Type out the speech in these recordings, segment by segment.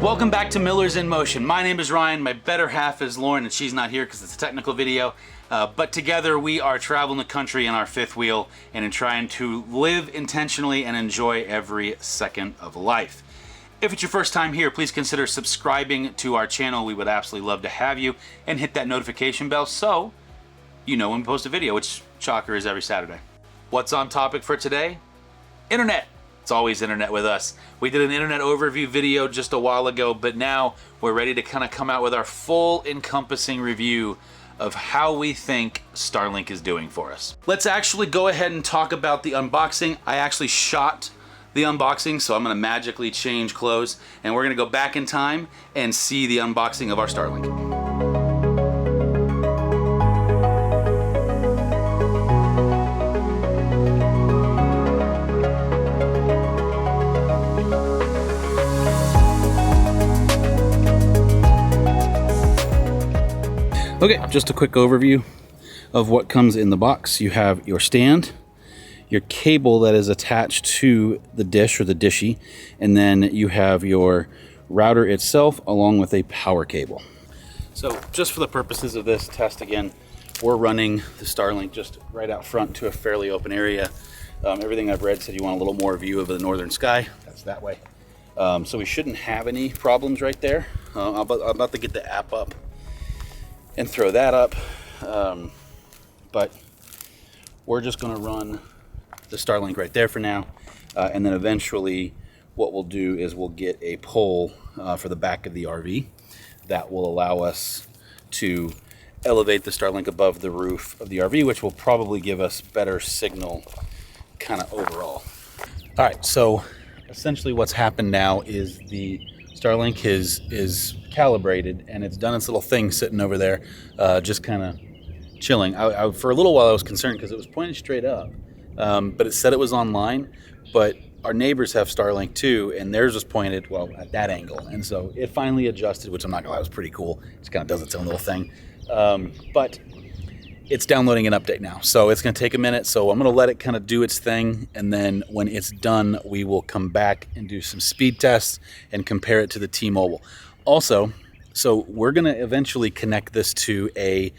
Welcome back to Millers in Motion. My name is Ryan, my better half is Lauren, and she's not here because it's a technical video. But together we are traveling the country in our fifth wheel and in trying to live intentionally and enjoy every second of life. If it's your first time here, please consider subscribing to our channel. We would absolutely love to have you, and hit that notification bell so you know when we post a video, which shocker is every Saturday. What's on topic for today? Internet. It's always internet with us. We did an internet overview video just a while ago, but now we're ready to kind of come out with our full encompassing review of how we think Starlink is doing for us. Let's actually go ahead and talk about the unboxing. I actually shot the unboxing, so I'm gonna magically change clothes and we're gonna go back in time and see the unboxing of our Starlink. Okay, just a quick overview of what comes in the box. You have your stand, your cable that is attached to the dish or the dishy, and then you have your router itself along with a power cable. So just for the purposes of this test again, we're running the Starlink just right out front to a fairly open area. Everything I've read said you want a little more view of the northern sky. That's that way. So we shouldn't have any problems right there. I'm about to get the app up and throw that up, but we're just going to run the Starlink right there for now, and then eventually what we'll do is we'll get a pole for the back of the RV that will allow us to elevate the Starlink above the roof of the RV, which will probably give us better signal kind of overall. All right, so essentially what's happened now is the Starlink is calibrated and it's done its little thing sitting over there, just kind of chilling. For a little while I was concerned because it was pointed straight up, but it said it was online, but our neighbors have Starlink too, and theirs was pointed, well, at that angle. And so it finally adjusted, which I'm not gonna lie, was pretty cool. It just kind of does its own little thing. But it's downloading an update now, so it's going to take a minute. So I'm going to let it kind of do its thing, and then when it's done, we will come back and do some speed tests and compare it to the T-Mobile. Also, so we're going to eventually connect this to a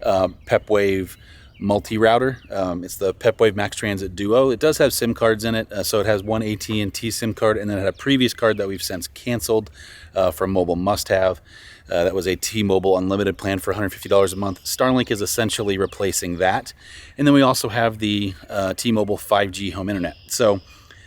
PepWave multi-router. It's the PepWave Max Transit Duo. It does have SIM cards in it, so it has one AT&T SIM card, and then it had a previous card that we've since canceled for mobile must-have. That was a T-Mobile unlimited plan for $150 a month. Starlink is essentially replacing that. And then we also have the T-Mobile 5G home internet. So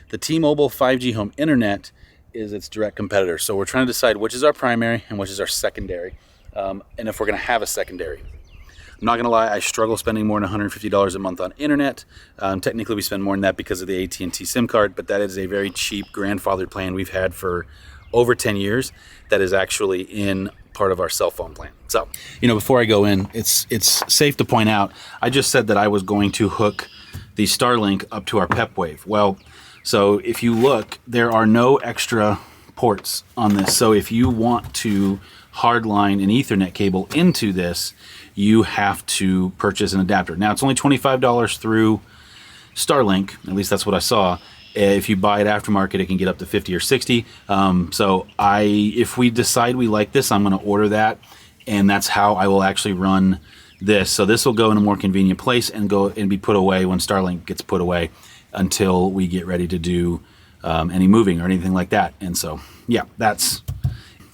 the T-Mobile 5G home internet is its direct competitor. So we're trying to decide which is our primary and which is our secondary, and if we're going to have a secondary. I'm not going to lie, I struggle spending more than $150 a month on internet. Technically we spend more than that because of the AT&T SIM card, but that is a very cheap grandfathered plan we've had for over 10 years that is actually in part of our cell phone plan. So, you know, before I go in, it's safe to point out, I just said that I was going to hook the Starlink up to our PepWave. Well, so if you look, there are no extra ports on this. So if you want to hardline an Ethernet cable into this, you have to purchase an adapter. Now, it's only $25 through Starlink, at least that's what I saw. If you buy it aftermarket, it can get up to 50 or 60. So if we decide we like this, I'm going to order that, and that's how I will actually run this. So this will go in a more convenient place and go and be put away when Starlink gets put away until we get ready to do any moving or anything like that. And so, yeah,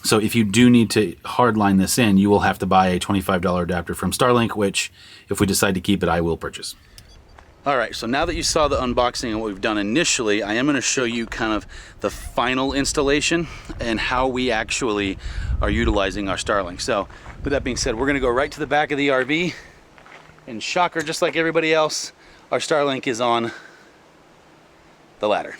so if you do need to hardline this in, you will have to buy a $25 adapter from Starlink, which if we decide to keep it, I will purchase. All right, so now that you saw the unboxing and what we've done initially, I am going to show you kind of the final installation and how we actually are utilizing our Starlink. So with that being said, we're going to go right to the back of the RV, and shocker, just like everybody else, our Starlink is on the ladder.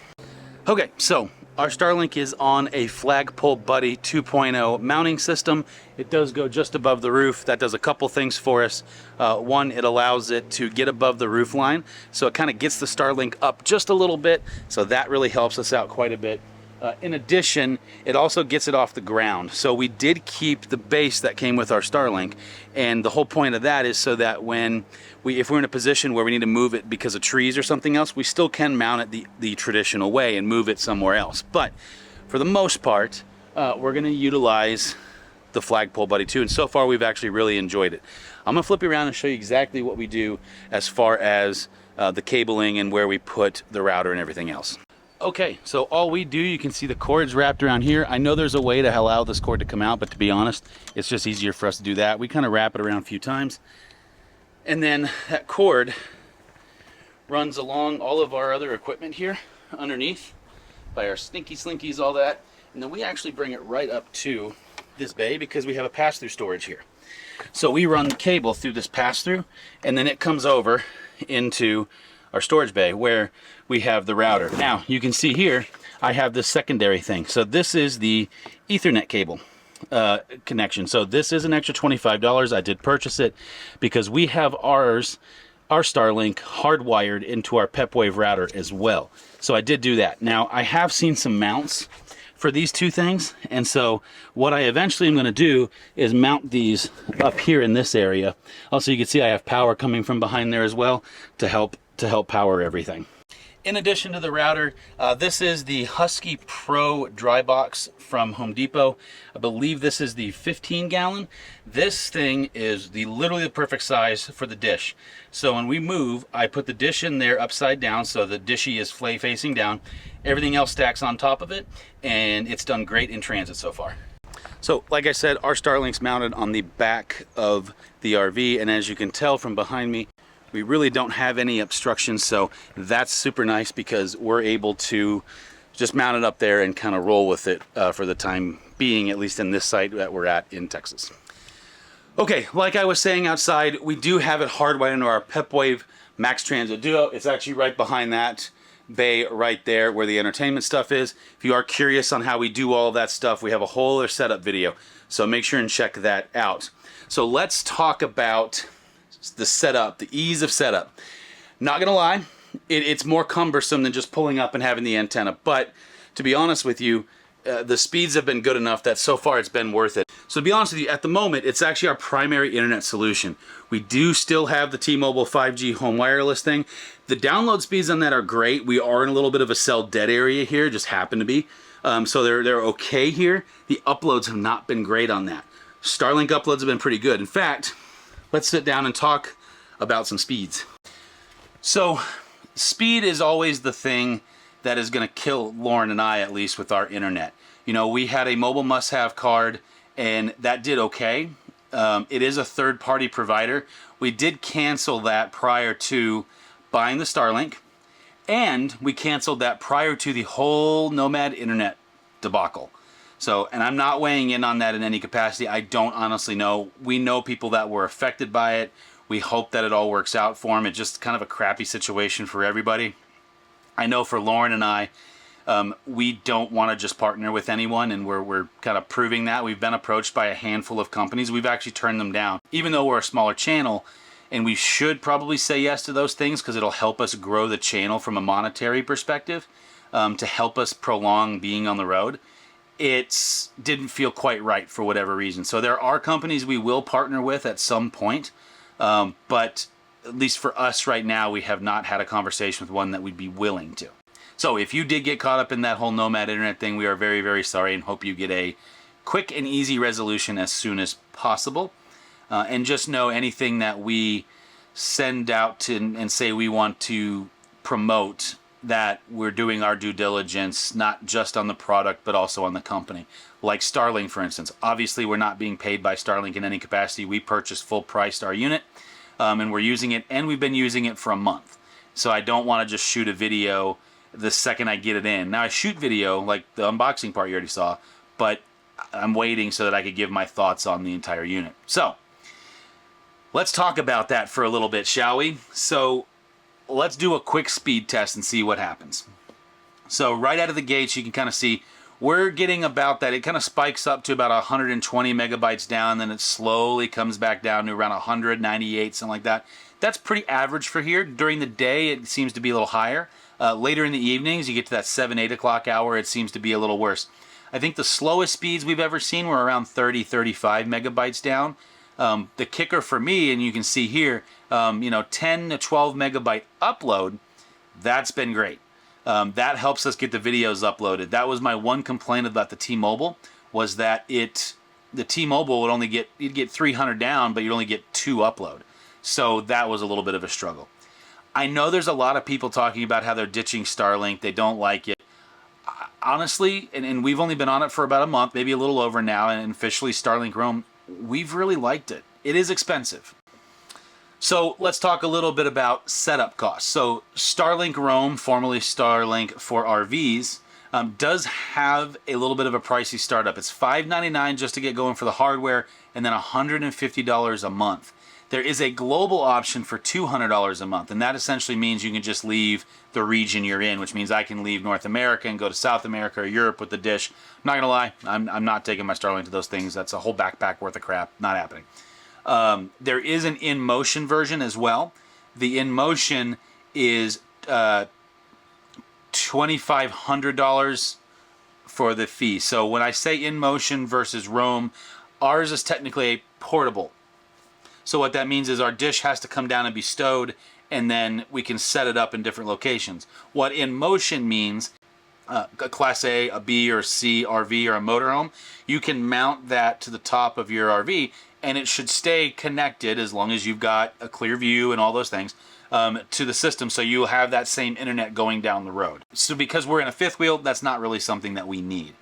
Okay, so our Starlink is on a Flagpole Buddy 2.0 mounting system. It does go just above the roof. That does a couple things for us. One, it allows it to get above the roof line, so it kind of gets the Starlink up just a little bit, so that really helps us out quite a bit. In addition, it also gets it off the ground. So we did keep the base that came with our Starlink, and the whole point of that is so that if we're in a position where we need to move it because of trees or something else, we still can mount it the traditional way and move it somewhere else. But for the most part, we're going to utilize the flagpole buddy too, and so far we've actually really enjoyed it. I'm going to flip you around and show you exactly what we do as far as the cabling and where we put the router and everything else. Okay, so all we do, you can see the cord's wrapped around here. I know there's a way to allow this cord to come out, but to be honest, it's just easier for us to do that. We kind of wrap it around a few times, and then that cord runs along all of our other equipment here underneath by our stinky slinkies, all that, and then we actually bring it right up to this bay because we have a pass-through storage here. So we run the cable through this pass-through, and then it comes over into our storage bay where we have the router. Now you can see here I have this secondary thing. So this is the Ethernet cable connection. So this is an extra $25. I did purchase it because we have our Starlink hardwired into our PepWave router as well. So I did do that. Now I have seen some mounts for these two things, and so what I eventually am going to do is mount these up here in this area. Also, you can see I have power coming from behind there as well to help power everything. In addition to the router, this is the Husky Pro dry box from Home Depot. I believe this is the 15-gallon. This thing is literally the perfect size for the dish. So when we move, I put the dish in there upside down so the dishy is facing down. Everything else stacks on top of it, and it's done great in transit so far. So like I said, our Starlink's mounted on the back of the RV, and as you can tell from behind me, we really don't have any obstructions, so that's super nice because we're able to just mount it up there and kind of roll with it for the time being, at least in this site that we're at in Texas. Okay, like I was saying outside, we do have it hardwired into our PepWave Max Transit Duo. It's actually right behind that bay right there where the entertainment stuff is. If you are curious on how we do all of that stuff, we have a whole other setup video, so make sure and check that out. So let's talk about the setup, the ease of setup. Not gonna lie, it's more cumbersome than just pulling up and having the antenna, but to be honest with you, the speeds have been good enough that so far it's been worth it. So to be honest with you, at the moment, it's actually our primary internet solution. We do still have the T-Mobile 5G home wireless thing. The download speeds on that are great. We are in a little bit of a cell dead area here, just happen to be. So they're okay here. The uploads have not been great on that. Starlink uploads have been pretty good. In fact, let's sit down and talk about some speeds. So speed is always the thing that is going to kill Lauren and I, at least with our internet. You know, we had a mobile must-have card and that did okay. It is a third-party provider. We did cancel that prior to buying the Starlink, and we canceled that prior to the whole Nomad internet debacle. So, and I'm not weighing in on that in any capacity. I don't honestly know. We know people that were affected by it. We hope that it all works out for them. It's just kind of a crappy situation for everybody. I know for Lauren and I, we don't want to just partner with anyone, and we're kind of proving that. We've been approached by a handful of companies. We've actually turned them down, even though we're a smaller channel, and we should probably say yes to those things because it'll help us grow the channel from a monetary perspective, to help us prolong being on the road. It didn't feel quite right for whatever reason. So there are companies we will partner with at some point, but at least for us right now, we have not had a conversation with one that we'd be willing to. So if you did get caught up in that whole Nomad internet thing, we are very, very sorry and hope you get a quick and easy resolution as soon as possible. And just know anything that we send out to and say we want to promote, that we're doing our due diligence, not just on the product, but also on the company. Like Starlink, for instance. Obviously, we're not being paid by Starlink in any capacity. We purchased full priced our unit, and we're using it, and we've been using it for a month. So I don't want to just shoot a video the second I get it in. Now I shoot video, like the unboxing part you already saw, but I'm waiting so that I could give my thoughts on the entire unit. So let's talk about that for a little bit, shall we? So let's do a quick speed test and see what happens. So right out of the gates, you can kind of see we're getting about that. It kind of spikes up to about 120 megabytes down, then it slowly comes back down to around 198, something like that. That's pretty average for here. During the day, it seems to be a little higher. Later in the evenings, you get to that 7, 8 o'clock hour, it seems to be a little worse. I think the slowest speeds we've ever seen were around 30, 35 megabytes down. The kicker for me, and you can see here, 10 to 12 megabyte upload, that's been great. That helps us get the videos uploaded. That was my one complaint about the T-Mobile, was that the T-Mobile would only you'd get 300 down, but you'd only get 2 upload. So that was a little bit of a struggle. I know there's a lot of people talking about how they're ditching Starlink. They don't like it. Honestly, and we've only been on it for about a month, maybe a little over now, and officially Starlink Roam, we've really liked it. It is expensive. So let's talk a little bit about setup costs. So Starlink Roam, formerly Starlink for RVs, does have a little bit of a pricey startup. It's $5.99 just to get going for the hardware, and then $150 a month. There is a global option for $200 a month, and that essentially means you can just leave the region you're in, which means I can leave North America and go to South America or Europe with the dish. I'm not gonna lie, I'm not taking my Starlink to those things. That's a whole backpack worth of crap. Not happening. There is an in-motion version as well. The in-motion is $2,500 for the fee. So when I say in-motion versus roam, ours is technically a portable. So what that means is our dish has to come down and be stowed, and then we can set it up in different locations. What in motion means, a Class A, a B, or a C RV or a motorhome, you can mount that to the top of your RV, and it should stay connected as long as you've got a clear view and all those things to the system, so you'll have that same internet going down the road. So because we're in a fifth wheel, that's not really something that we need.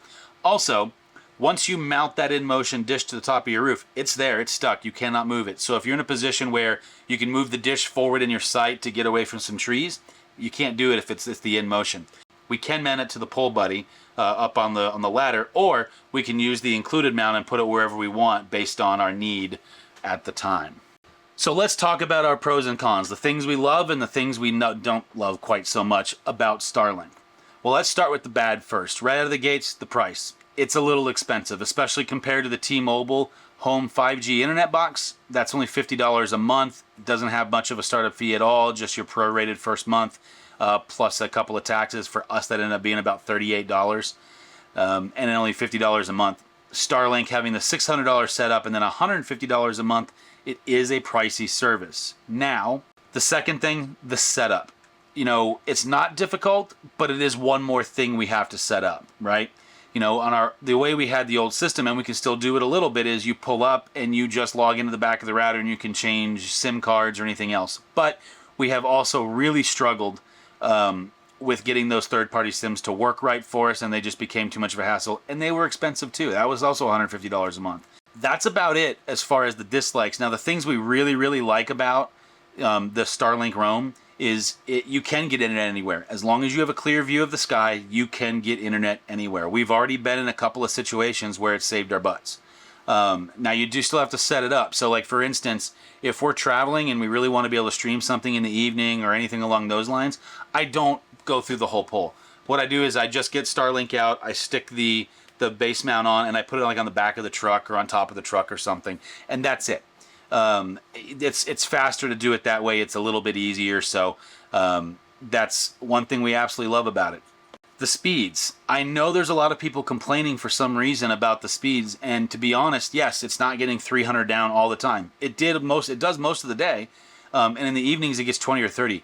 Also, once you mount that in-motion dish to the top of your roof, it's there, it's stuck, you cannot move it. So if you're in a position where you can move the dish forward in your sight to get away from some trees, you can't do it if it's the in-motion. We can mount it to the pole buddy up on the ladder, or we can use the included mount and put it wherever we want based on our need at the time. So let's talk about our pros and cons, the things we love and the things we don't love quite so much about Starlink. Well, let's start with the bad first. Right out of the gates, the price. It's a little expensive, especially compared to the T-Mobile Home 5G internet box. That's only $50 a month. It doesn't have much of a startup fee at all, just your prorated first month, plus a couple of taxes. For us, that ended up being about $38, and only $50 a month. Starlink having the $600 setup and then $150 a month, it is a pricey service. Now, the second thing, the setup. You know, it's not difficult, but it is one more thing we have to set up, right? You know, on the way we had the old system, and we can still do it a little bit, is you pull up and you just log into the back of the router and you can change SIM cards or anything else. But we have also really struggled with getting those third-party SIMs to work right for us, and they just became too much of a hassle, and they were expensive too. That was also $150 a month. That's about it as far as the dislikes. Now, the things we really, really like about the Starlink Roam is you can get internet anywhere. As long as you have a clear view of the sky, you can get internet anywhere. We've already been in a couple of situations where it saved our butts. Now, you do still have to set it up. So, like, for instance, if we're traveling and we really want to be able to stream something in the evening or anything along those lines, I don't go through the whole pole. What I do is I just get Starlink out, I stick the base mount on, and I put it like on the back of the truck or on top of the truck or something, and that's it. It's faster to do it that way. It's a little bit easier. So that's one thing we absolutely love about it. The speeds. I know there's a lot of people complaining for some reason about the speeds, and to be honest, yes, it's not getting 300 down all the time. It does most of the day, and in the evenings it gets 20 or 30.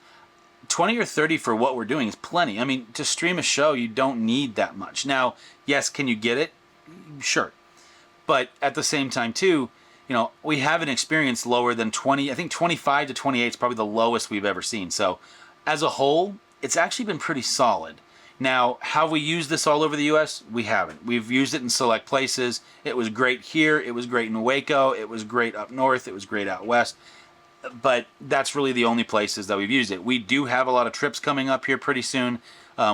20 or 30 for what we're doing is plenty. I mean, to stream a show, you don't need that much. Now, yes, can you get it? Sure. But at the same time, too, you know, we haven't experienced lower than 20. I think 25 to 28 is probably the lowest we've ever seen. So, as a whole, it's actually been pretty solid. Now, have we used this all over the U.S.? We haven't. We've used it in select places. It was great here. It was great in Waco. It was great up north. It was great out west. But that's really the only places that we've used it. We do have a lot of trips coming up here pretty soon.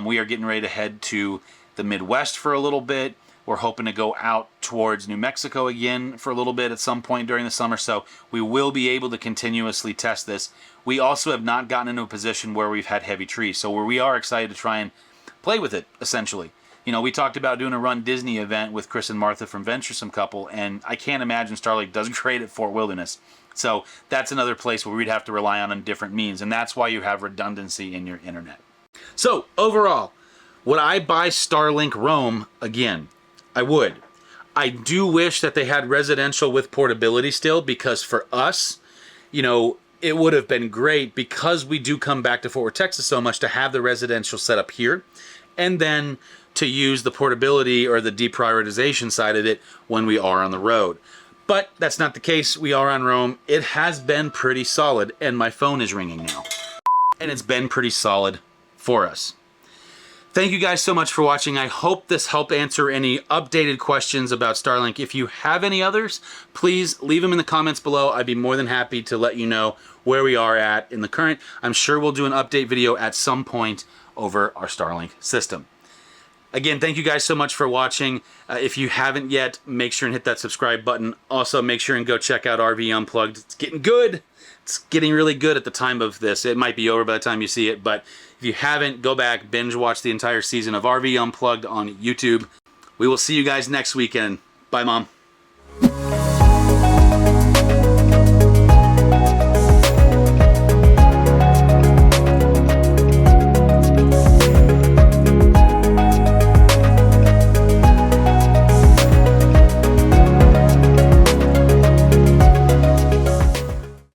We are getting ready to head to the Midwest for a little bit. We're hoping to go out towards New Mexico again for a little bit at some point during the summer. So we will be able to continuously test this. We also have not gotten into a position where we've had heavy trees. So where we are excited to try and play with it, essentially. You know, we talked about doing a Run Disney event with Chris and Martha from Venturesome Couple, and I can't imagine Starlink does great at Fort Wilderness. So that's another place where we'd have to rely on different means, and that's why you have redundancy in your internet. So overall, would I buy Starlink Roam again? I would. I do wish that they had residential with portability still, because for us, you know, it would have been great, because we do come back to Fort Worth, Texas so much, to have the residential set up here. and then to use the portability or the deprioritization side of it when we are on the road. But that's not the case. We are on roam. It has been pretty solid, and my phone is ringing now. And it's been pretty solid for us. Thank you guys so much for watching. I hope this helped answer any updated questions about Starlink. If you have any others, please leave them in the comments below. I'd be more than happy to let you know where we are at in the current. I'm sure we'll do an update video at some point over our Starlink system. Again, thank you guys so much for watching. If you haven't yet, make sure and hit that subscribe button. Also, make sure and go check out RV Unplugged. It's getting good. It's getting really good at the time of this. It might be over by the time you see it, but if you haven't, go back, binge watch the entire season of RV Unplugged on YouTube. We will see you guys next weekend. Bye, Mom.